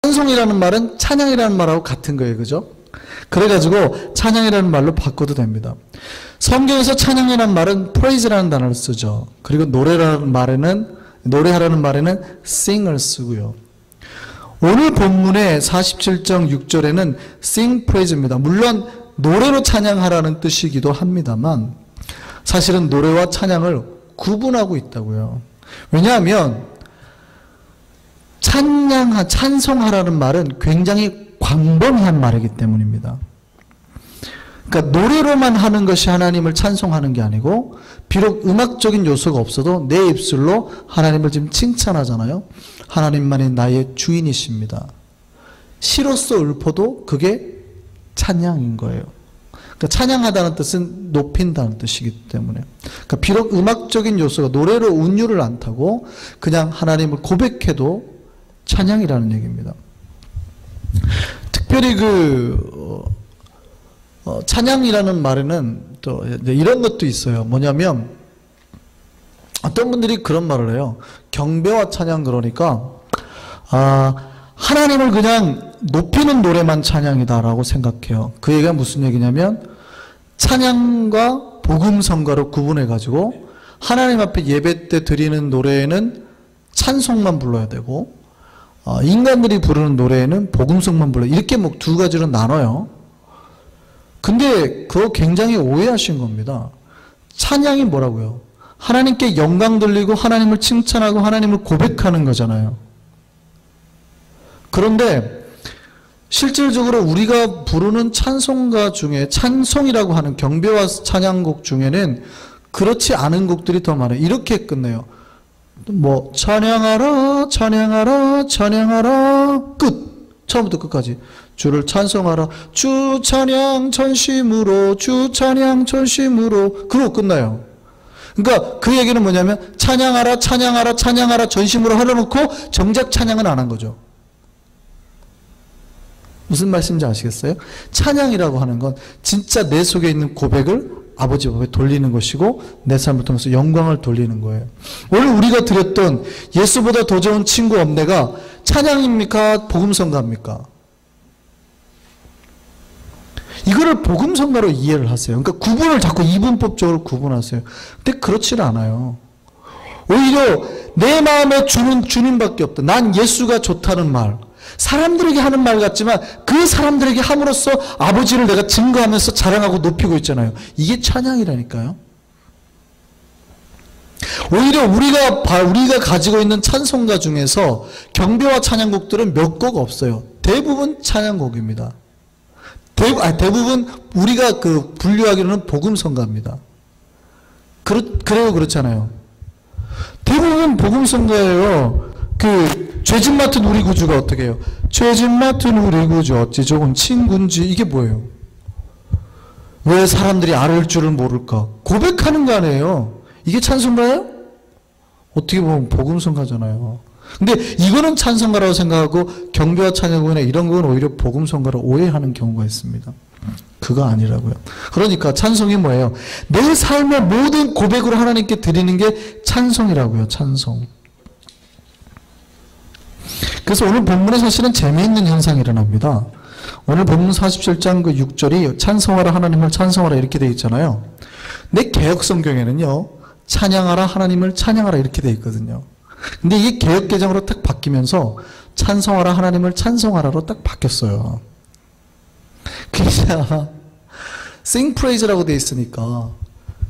찬송이라는 말은 찬양이라는 말하고 같은 거예요. 그죠? 그래가지고 찬양이라는 말로 바꿔도 됩니다. 성경에서 찬양이라는 말은 praise라는 단어를 쓰죠. 그리고 노래하라는 말에는 sing을 쓰고요. 오늘 본문의 47.6절에는 sing praise입니다. 물론 노래로 찬양하라는 뜻이기도 합니다만 사실은 노래와 찬양을 구분하고 있다고요. 왜냐하면 찬송하라는 말은 굉장히 광범위한 말이기 때문입니다. 그러니까 노래로만 하는 것이 하나님을 찬송하는 게 아니고 비록 음악적인 요소가 없어도 내 입술로 하나님을 지금 칭찬하잖아요. 하나님만이 나의 주인이십니다. 시로써 읊어도 그게 찬양인 거예요. 그러니까 찬양하다는 뜻은 높인다는 뜻이기 때문에 그러니까 비록 음악적인 요소가 노래로 운율을 안 타고 그냥 하나님을 고백해도 찬양이라는 얘기입니다. 특별히 찬양이라는 말에는 또 이런 것도 있어요. 뭐냐면 어떤 분들이 그런 말을 해요. 경배와 찬양 그러니까 하나님을 그냥 높이는 노래만 찬양이다라고 생각해요. 그 얘기가 무슨 얘기냐면 찬양과 복음성가로 구분해가지고 하나님 앞에 예배 때 드리는 노래에는 찬송만 불러야 되고 인간들이 부르는 노래에는 복음성만 불러요. 이렇게 뭐 두 가지로 나눠요. 근데 그거 굉장히 오해하신 겁니다. 찬양이 뭐라고요? 하나님께 영광 돌리고 하나님을 칭찬하고 하나님을 고백하는 거잖아요. 그런데 실질적으로 우리가 부르는 찬송가 중에 찬송이라고 하는 경배와 찬양곡 중에는 그렇지 않은 곡들이 더 많아요. 이렇게 끝내요. 뭐 찬양하라 찬양하라 찬양하라 끝. 처음부터 끝까지 주를 찬송하라 주 찬양 전심으로 주 찬양 전심으로 그러고 끝나요. 그러니까 그 얘기는 뭐냐면 찬양하라 찬양하라 찬양하라 전심으로 하려놓고 정작 찬양은 안 한 거죠. 무슨 말씀인지 아시겠어요? 찬양이라고 하는 건 진짜 내 속에 있는 고백을 아버지 앞에 돌리는 것이고 내 삶을 통해서 영광을 돌리는 거예요. 오늘 우리가 드렸던 예수보다 더 좋은 친구 없네가 찬양입니까? 복음성가입니까? 이거를 복음성가로 이해를 하세요. 그러니까 구분을 자꾸 이분법적으로 구분하세요. 근데 그렇지는 않아요. 오히려 내 마음에 주는 주님밖에 없다. 난 예수가 좋다는 말. 사람들에게 하는 말 같지만 그 사람들에게 함으로써 아버지를 내가 증거하면서 자랑하고 높이고 있잖아요. 이게 찬양이라니까요. 오히려 우리가 가지고 있는 찬송가 중에서 경배와 찬양곡들은 몇 곡 없어요. 대부분 찬양곡입니다. 대부분 우리가 분류하기로는 복음성가입니다. 그래요, 그렇잖아요. 대부분 복음성가예요. 죄짐 맡은 우리 구주가 어떻게 해요? 죄짐 맡은 우리 구주 어찌 좋은 친구인지. 이게 뭐예요? 왜 사람들이 알을 줄을 모를까? 고백하는 거 아니에요. 이게 찬송가예요? 어떻게 보면 복음성가잖아요. 근데 이거는 찬송가라고 생각하고 경배와 찬양곡이나 이런 건 오히려 복음성가로 오해하는 경우가 있습니다. 그거 아니라고요. 그러니까 찬송이 뭐예요? 내 삶의 모든 고백으로 하나님께 드리는 게 찬송이라고요. 찬송. 그래서 오늘 본문에 사실은 재미있는 현상이 일어납니다. 오늘 본문 47장 6절이 찬송하라 하나님을 찬송하라 이렇게 되어 있잖아요. 내 개역성경에는요 찬양하라 하나님을 찬양하라 이렇게 되어 있거든요. 근데 이게 개역개정으로 딱 바뀌면서 찬송하라 하나님을 찬송하라로 딱 바뀌었어요. 그래서 sing praise라고 되어 있으니까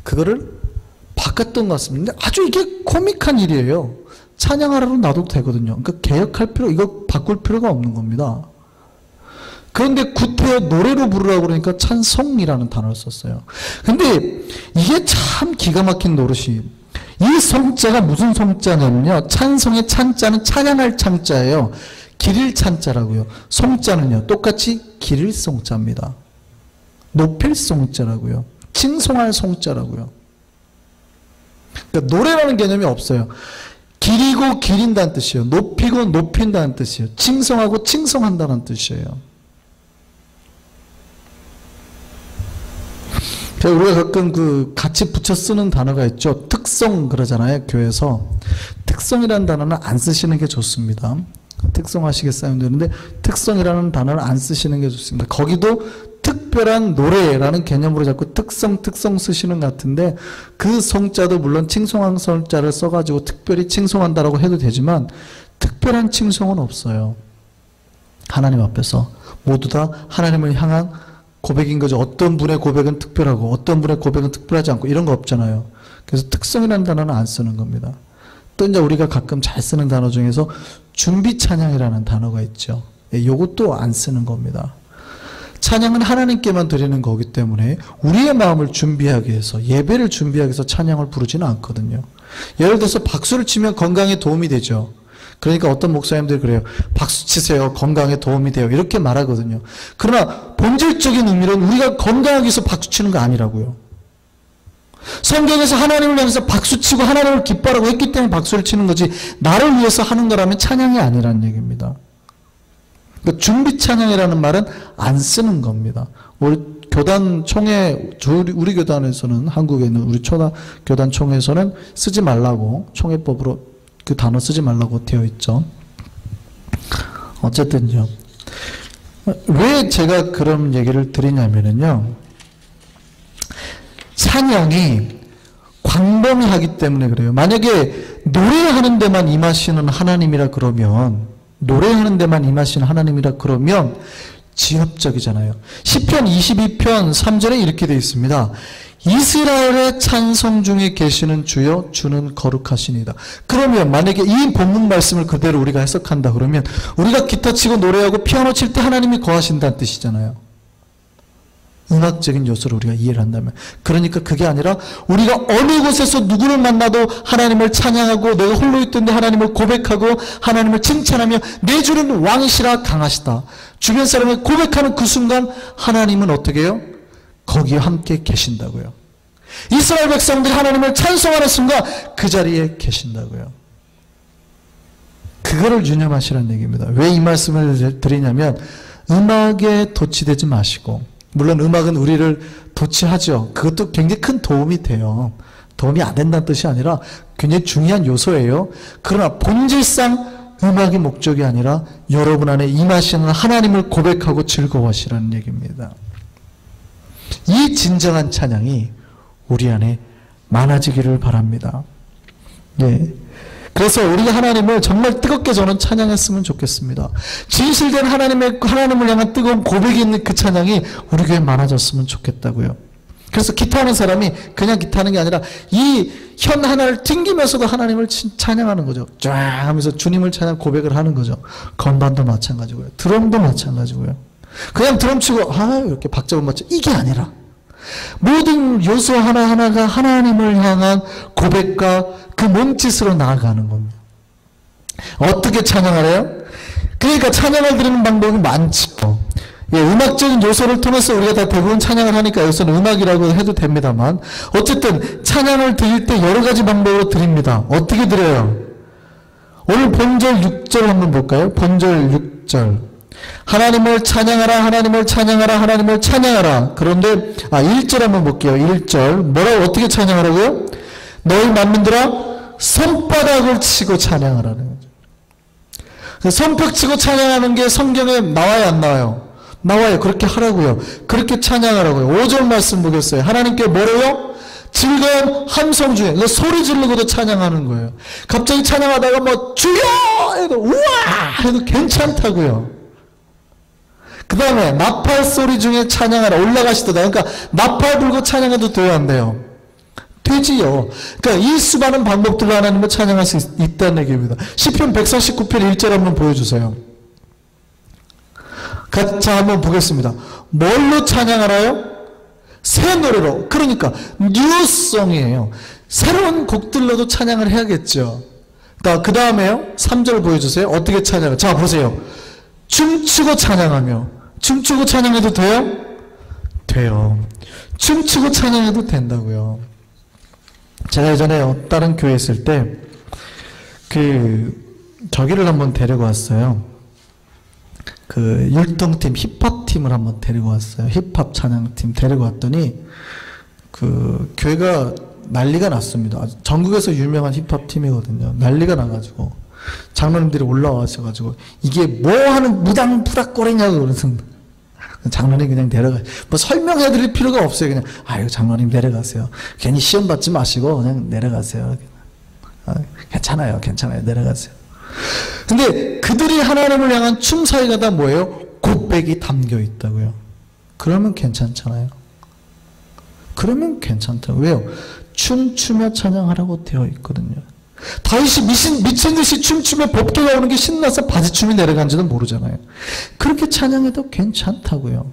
그거를 바꿨던 것 같습니다. 아주 이게 코믹한 일이에요. 찬양하라로 놔둬도 되거든요. 그러니까 이거 바꿀 필요가 없는 겁니다. 그런데 구태여 노래로 부르라고 그러니까 찬송이라는 단어를 썼어요. 근데 이게 참 기가 막힌 노릇이 이 성자가 무슨 성자냐면요. 찬송의 찬자는 찬양할 찬자예요. 기릴 찬자라고요. 성자는요. 똑같이 기릴 성자입니다. 높일 성자라고요. 칭송할 성자라고요. 그러니까 노래라는 개념이 없어요. 기리고 기린다는 뜻이에요. 높이고 높인다는 뜻이에요. 칭송하고 칭송한다는 뜻이에요. 우리가 가끔 같이 붙여 쓰는 단어가 있죠. 특성 그러잖아요. 교회에서. 특성이라는 단어는 안 쓰시는 게 좋습니다. 특성화시켰어야 되는데 특성이라는 단어를 안 쓰시는 게 좋습니다. 거기도 특별한 노래라는 개념으로 자꾸 특성 쓰시는 것 같은데 그 성자도 물론 칭송한 성자를 써가지고 특별히 칭송한다라고 해도 되지만 특별한 칭송은 없어요. 하나님 앞에서 모두 다 하나님을 향한 고백인 거죠. 어떤 분의 고백은 특별하고 어떤 분의 고백은 특별하지 않고 이런 거 없잖아요. 그래서 특성이라는 단어는 안 쓰는 겁니다. 또 이제 우리가 가끔 잘 쓰는 단어 중에서 준비 찬양이라는 단어가 있죠. 요것도 안 쓰는 겁니다. 찬양은 하나님께만 드리는 거기 때문에 우리의 마음을 준비하기 위해서 예배를 준비하기 위해서 찬양을 부르지는 않거든요. 예를 들어서 박수를 치면 건강에 도움이 되죠. 그러니까 어떤 목사님들이 그래요. 박수 치세요. 건강에 도움이 돼요. 이렇게 말하거든요. 그러나 본질적인 의미는 우리가 건강하기 위해서 박수 치는 거 아니라고요. 성경에서 하나님을 향해서 박수치고 하나님을 기뻐하라고 했기 때문에 박수를 치는 거지 나를 위해서 하는 거라면 찬양이 아니라는 얘기입니다. 그러니까 준비 찬양이라는 말은 안 쓰는 겁니다. 우리 교단 총회, 우리 교단에서는 한국에 있는 우리 교단 총회에서는 쓰지 말라고 총회법으로 그 단어 쓰지 말라고 되어 있죠. 어쨌든요. 왜 제가 그런 얘기를 드리냐면요. 찬양이 광범위하기 때문에 그래요. 만약에 노래하는 데만 임하시는 하나님이라 그러면 노래하는 데만 임하시는 하나님이라 그러면 지엽적이잖아요. 시편 22편 3절에 이렇게 되어 있습니다. 이스라엘의 찬송 중에 계시는 주여 주는 거룩하시니다. 그러면 만약에 이 본문 말씀을 그대로 우리가 해석한다 그러면 우리가 기타 치고 노래하고 피아노 칠 때 하나님이 거하신다는 뜻이잖아요. 음악적인 요소를 우리가 이해를 한다면. 그러니까 그게 아니라 우리가 어느 곳에서 누구를 만나도 하나님을 찬양하고 내가 홀로 있던데 하나님을 고백하고 하나님을 칭찬하며 내 주는 왕이시라 강하시다. 주변 사람을 고백하는 그 순간 하나님은 어떻게 해요? 거기에 함께 계신다고요. 이스라엘 백성들이 하나님을 찬송하는 순간 그 자리에 계신다고요. 그거를 유념하시라는 얘기입니다. 왜 이 말씀을 드리냐면 음악에 도취되지 마시고 물론 음악은 우리를 도취하죠. 그것도 굉장히 큰 도움이 돼요. 도움이 안 된다는 뜻이 아니라 굉장히 중요한 요소예요. 그러나 본질상 음악이 목적이 아니라 여러분 안에 임하시는 하나님을 고백하고 즐거워하시라는 얘기입니다. 이 진정한 찬양이 우리 안에 많아지기를 바랍니다. 예. 그래서 우리가 하나님을 정말 뜨겁게 저는 찬양했으면 좋겠습니다. 진실된 하나님을 향한 뜨거운 고백이 있는 그 찬양이 우리 교회에 많아졌으면 좋겠다고요. 그래서 기타하는 사람이 그냥 기타하는 게 아니라 이 현 하나를 튕기면서도 하나님을 찬양하는 거죠. 쫙 하면서 주님을 찬양 고백을 하는 거죠. 건반도 마찬가지고요. 드럼도 마찬가지고요. 그냥 드럼 치고 이렇게 박자만 맞춰 이게 아니라 모든 요소 하나하나가 하나님을 향한 고백과 그 몸짓으로 나아가는 겁니다. 어떻게 찬양하래요? 그러니까 찬양을 드리는 방법이 많죠. 예, 음악적인 요소를 통해서 우리가 다 대부분 찬양을 하니까 여기서는 음악이라고 해도 됩니다만 어쨌든 찬양을 드릴 때 여러 가지 방법으로 드립니다. 어떻게 드려요? 오늘 본절 6절 한번 볼까요? 본절 6절 하나님을 찬양하라 하나님을 찬양하라 하나님을 찬양하라. 그런데 1절 한번 볼게요. 1절 뭐라고 어떻게 찬양하라고요? 너희 만민들아 손바닥을 치고 찬양하라는 거죠. 손뼉 치고 찬양하는 게 성경에 나와요 안 나와요? 나와요. 그렇게 하라고요. 그렇게 찬양하라고요. 5절 말씀 보겠어요. 하나님께 뭐래요? 즐거운 함성 중에 소리 지르고도 찬양하는 거예요. 갑자기 찬양하다가 뭐 주여 해도 우와 해도 괜찮다고요. 그 다음에 나팔 소리 중에 찬양하라. 올라가시더라. 그러니까 나팔 불고 찬양해도 돼요 안 돼요? 되지요. 그러니까 이 수많은 방법들로 하나님을 찬양할 수 있다는 얘기입니다. 시편 149편 1절 한번 보여주세요. 자 한번 보겠습니다. 뭘로 찬양하라요? 새 노래로. 그러니까 뉴송이에요. 새로운 곡들로도 찬양을 해야겠죠. 그 다음에요. 3절 보여주세요. 어떻게 찬양해요? 자 보세요. 춤추고 찬양하며. 춤추고 찬양해도 돼요? 돼요. 춤추고 찬양해도 된다고요. 제가 예전에 다른 교회에 있을 때 저기를 한번 데리고 왔어요. 율동팀 힙합팀을 한번 데리고 왔어요. 힙합 찬양팀 데리고 왔더니 교회가 난리가 났습니다. 전국에서 유명한 힙합팀이거든요. 난리가 나가지고 장로님들이 올라와셔가지고 이게 뭐 하는 무당부닥거리냐고 그러면서 장로님 그냥 내려가. 뭐 설명해드릴 필요가 없어요. 그냥 아유 장로님 내려가세요. 괜히 시험 받지 마시고 그냥 내려가세요. 괜찮아요, 괜찮아요, 내려가세요. 근데 그들이 하나님을 향한 춤사위가 다 뭐예요? 곱백이 담겨 있다고요. 그러면 괜찮잖아요. 그러면 괜찮다고. 왜요? 춤추며 찬양하라고 되어 있거든요. 다윗이 미친 듯이 춤추며 법궤가 오는 게 신나서 바지춤이 내려간지도 모르잖아요. 그렇게 찬양해도 괜찮다고요.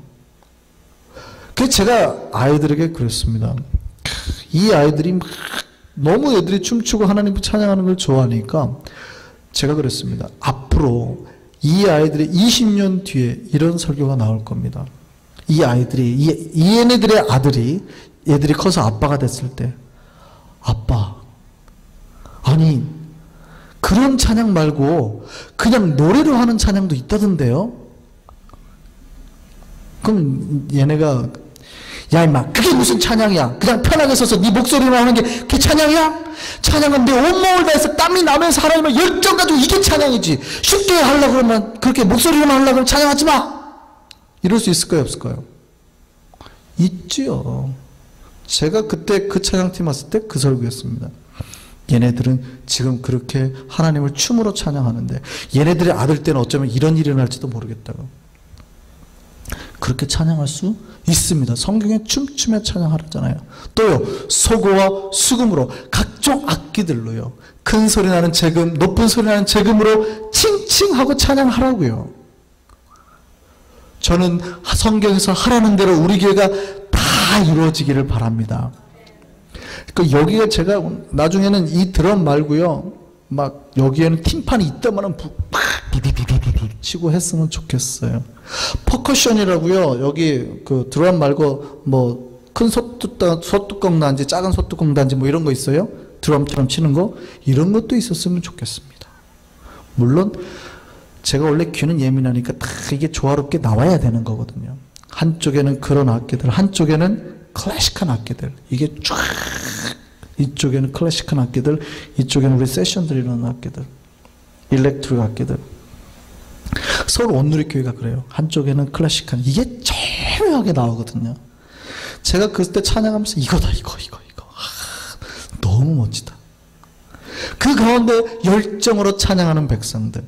그래서 제가 아이들에게 그랬습니다. 이 아이들이 막 너무 애들이 춤추고 하나님 찬양하는 걸 좋아하니까 제가 그랬습니다. 앞으로 이 아이들의 20년 뒤에 이런 설교가 나올 겁니다. 이 아이들이, 이 얘네들의 아들이, 얘들이 커서 아빠가 됐을 때, 아빠, 아니, 그런 찬양 말고 그냥 노래로 하는 찬양도 있다던데요? 그럼 얘네가, 야 임마 그게 무슨 찬양이야? 그냥 편하게 서서 네 목소리로 하는 게 그게 찬양이야? 찬양은 내 온몸을 다해서 땀이 나면서 하나님을 열정 가지고 이게 찬양이지. 쉽게 하려고 그러면 그렇게 목소리로만 하려고 그러면 찬양하지 마. 이럴 수 있을까요, 없을까요? 있지요. 제가 그때 그 찬양팀 왔을 때 그 설교였습니다. 얘네들은 지금 그렇게 하나님을 춤으로 찬양하는데 얘네들의 아들 때는 어쩌면 이런 일이 일어날지도 모르겠다고. 그렇게 찬양할 수 있습니다. 성경에 춤추며 찬양하잖아요. 또요, 소고와 수금으로 각종 악기들로요, 큰 소리 나는 재금, 높은 소리 나는 재금으로 칭칭하고 찬양하라고요. 저는 성경에서 하라는 대로 우리 교회가 다 이루어지기를 바랍니다. 그러니까 여기가 제가 나중에는 이 드럼 말고요, 막 여기에는 팀판이 있다면은 비비비비비 치고 했으면 좋겠어요. 퍼커션이라고요. 여기 그 드럼 말고 뭐 큰 소뚜껑 단지, 작은 소뚜껑 단지 뭐 이런 거 있어요. 드럼처럼 치는 거, 이런 것도 있었으면 좋겠습니다. 물론 제가 원래 귀는 예민하니까 다 이게 조화롭게 나와야 되는 거거든요. 한쪽에는 그런 악기들, 한쪽에는 클래식한 악기들, 이게 쫙, 이쪽에는 클래식한 악기들, 이쪽에는 우리 세션들이 이런 악기들, 일렉트릭 악기들. 서울 온누리교회가 그래요. 한쪽에는 클래식한, 이게 절묘하게 나오거든요. 제가 그때 찬양하면서 이거다, 이거. 너무 멋지다. 그 가운데 열정으로 찬양하는 백성들.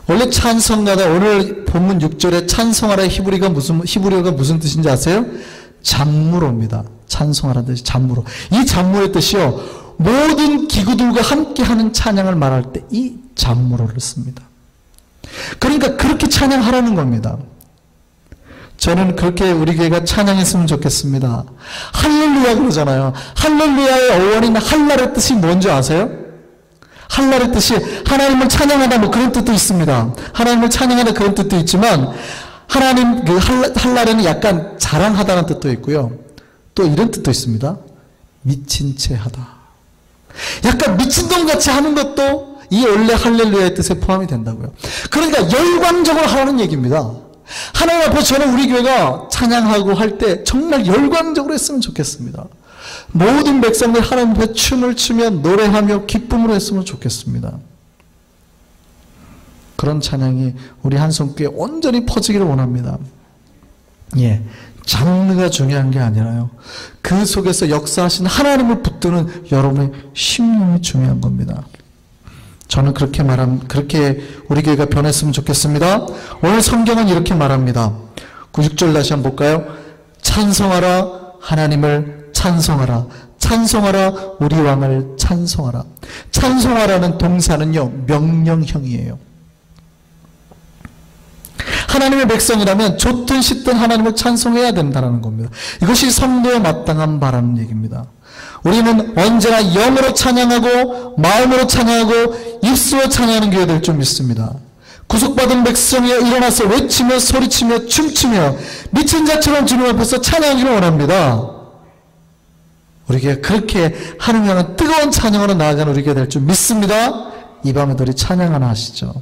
원래 찬송가다, 오늘 본문 6절에 찬송하라 히브리어가 무슨 뜻인지 아세요? 잠무로입니다. 찬송하라는 뜻이 잠무로. 이 잠무의 뜻이요, 모든 기구들과 함께하는 찬양을 말할 때 이 잠무로를 씁니다. 그러니까 그렇게 찬양하라는 겁니다. 저는 그렇게 우리 교회가 찬양했으면 좋겠습니다. 할렐루야 그러잖아요. 할렐루야의 어원인 할라의 뜻이 뭔지 아세요? 할라의 뜻이 하나님을 찬양하다, 뭐 그런 뜻도 있습니다. 하나님을 찬양하다 그런 뜻도 있지만, 하나님 그 할라에는 약간 자랑하다는 뜻도 있고요. 또 이런 뜻도 있습니다. 미친 채 하다. 약간 미친놈같이 하는 것도 이 원래 할렐루야의 뜻에 포함이 된다고요. 그러니까 열광적으로 하라는 얘기입니다. 하나님 앞에 저는 우리 교회가 찬양하고 할 때 정말 열광적으로 했으면 좋겠습니다. 모든 백성들 하나님 앞에 춤을 추며 노래하며 기쁨으로 했으면 좋겠습니다. 그런 찬양이 우리 한성교회에 온전히 퍼지기를 원합니다. 예, 장르가 중요한 게 아니라요, 그 속에서 역사하신 하나님을 붙드는 여러분의 심령이 중요한 겁니다. 저는 그렇게 우리 교회가 변했으면 좋겠습니다. 오늘 성경은 이렇게 말합니다. 96절 다시 한번 볼까요? 찬송하라, 하나님을 찬송하라. 찬송하라, 우리 왕을 찬송하라. 찬송하라는 동사는요, 명령형이에요. 하나님의 백성이라면 좋든 싫든 하나님을 찬송해야 된다는 겁니다. 이것이 성도에 마땅한 바라는 얘기입니다. 우리는 언제나 영으로 찬양하고 마음으로 찬양하고 입술로 찬양하는 교회 될 줄 믿습니다. 구속받은 백성이 일어나서 외치며 소리치며 춤추며 미친 자처럼 주님 앞에서 찬양하기를 원합니다. 우리가 그렇게 하나님 향한 뜨거운 찬양으로 나아가는 우리가 될 줄 믿습니다. 이 밤에도 우리 찬양 하나 하시죠.